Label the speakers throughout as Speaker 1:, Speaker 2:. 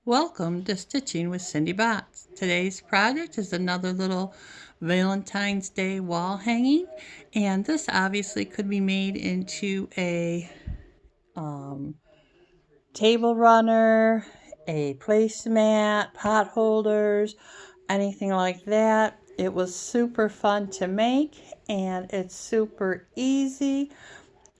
Speaker 1: Welcome to Stitching with Cindy Botts. Today's project is another little Valentine's Day wall hanging, and this obviously could be made into a table runner, a placemat, pot holders, anything like that. It was super fun to make, and it's super easy.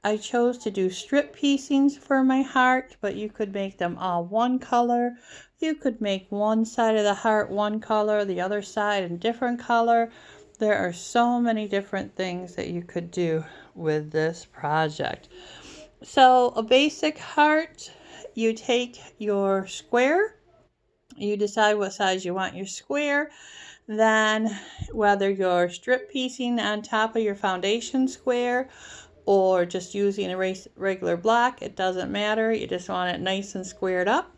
Speaker 1: I chose to do strip piecings for my heart, but you could make them all one color. You could make one side of the heart one color, the other side a different color. There are so many different things that you could do with this project. So a basic heart, you take your square, you decide what size you want your square, then whether you're strip piecing on top of your foundation square or just using a regular block, it doesn't matter. You just want it nice and squared up.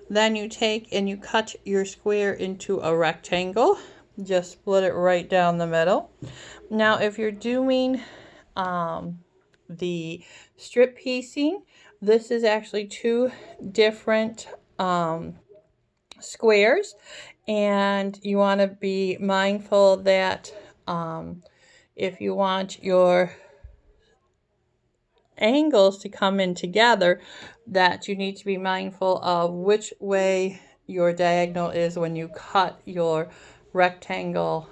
Speaker 1: Then you take and you cut your square into a rectangle. Just split it right down the middle. Now if you're doing the strip piecing, this is actually two different squares, and you want to be mindful that if you want your angles to come in together, that you need to be mindful of which way your diagonal is when you cut your rectangle,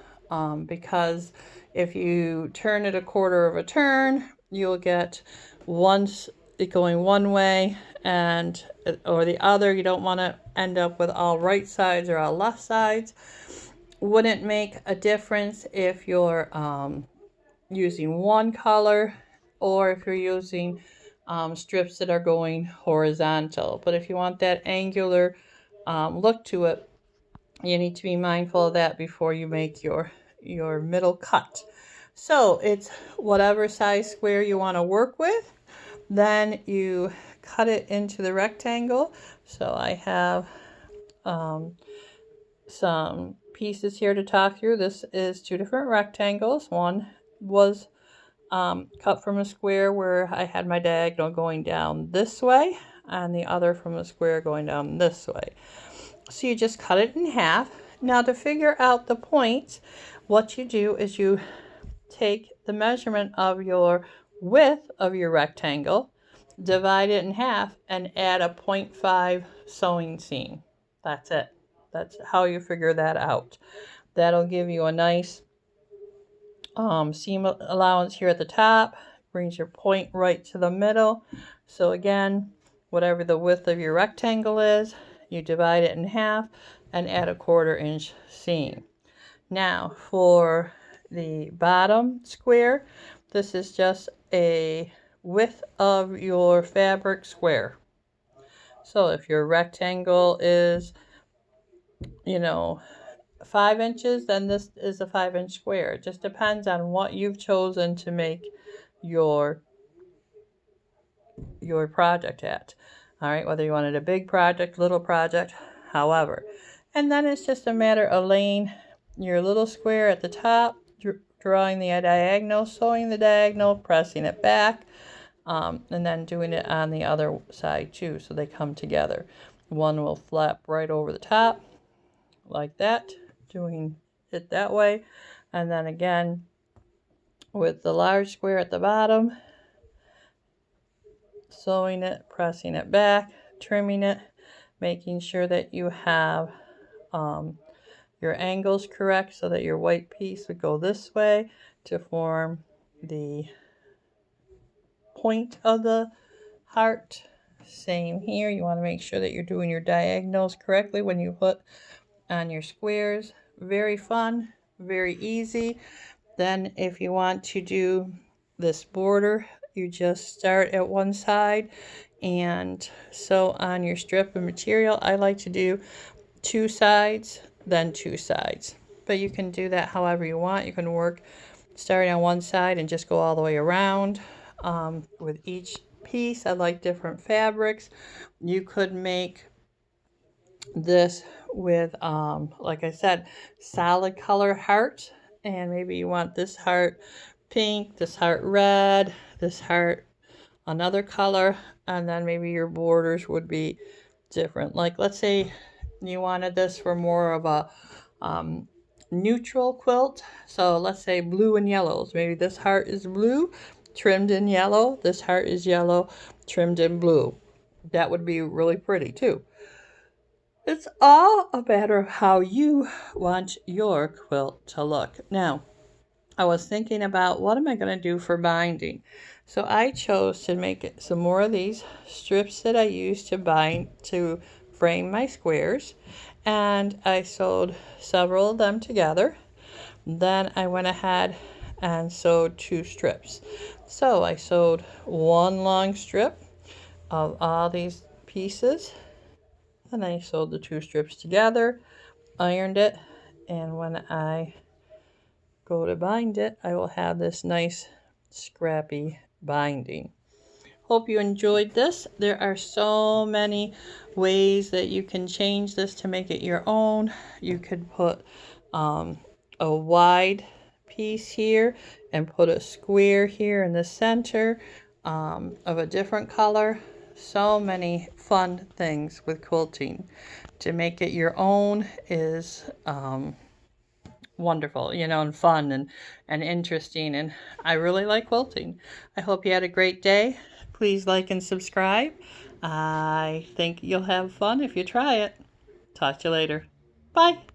Speaker 1: because if you turn it a quarter of a turn, you'll get it going one way and or the other. You don't want to end up with all right sides or all left sides. Wouldn't make a difference if you're using one color or if you're using strips that are going horizontal. But if you want that angular look to it, you need to be mindful of that before you make your middle cut. So it's whatever size square you want to work with. Then you cut it into the rectangle. So I have some pieces here to talk through. This is two different rectangles. One was cut from a square where I had my diagonal going down this way, and the other from a square going down this way. So you just cut it in half. Now to figure out the points, what you do is you take the measurement of your width of your rectangle, divide it in half, and add a 0.5 sewing seam. That's it. That's how you figure that out. That'll give you a nice seam allowance here at the top, brings your point right to the middle. So again, whatever the width of your rectangle is, you divide it in half and add a 1/4 inch seam. Now for the bottom square, this is just a width of your fabric square. So if your rectangle is 5 inches, then this is a 5-inch square. It just depends on what you've chosen to make your project at. All right, whether you wanted a big project, little project, however. And then it's just a matter of laying your little square at the top, drawing the diagonal, sewing the diagonal, pressing it back, and then doing it on the other side too, so they come together. One will flap right over the top like that, doing it that way, and then again with the large square at the bottom, sewing it, pressing it back, trimming it, making sure that you have your angles correct so that your white piece would go this way to form the point of the heart. Same here, you want to make sure that you're doing your diagonals correctly when you put on your squares. Very fun, very easy. Then if you want to do this border, you just start at one side and sew on your strip of material. I like to do 2 sides, then 2 sides. But you can do that however you want. You can work starting on one side and just go all the way around with each piece. I like different fabrics. You could make this with like I said, solid color heart, and maybe you want this heart pink, this heart red, this heart another color, and then maybe your borders would be different. Like let's say you wanted this for more of a neutral quilt, so let's say blue and yellows. Maybe this heart is blue, trimmed in yellow. This heart is yellow, trimmed in blue. That would be really pretty too. It's all a matter of how you want your quilt to look. Now, I was thinking about what am I going to do for binding. So I chose to make some more of these strips that I use to bind, to frame my squares. And I sewed several of them together. Then I went ahead and sewed 2 strips. So I sewed one long strip of all these pieces. And I sewed the 2 strips together, ironed it, and when I go to bind it, I will have this nice scrappy binding. Hope you enjoyed this. There are so many ways that you can change this to make it your own. You could put a wide piece here and put a square here in the center of a different color. So many fun things with quilting. To make it your own is wonderful, and fun and interesting, and I really like quilting. I hope you had a great day. Please like and subscribe. I think you'll have fun if you try it. Talk to you later. Bye.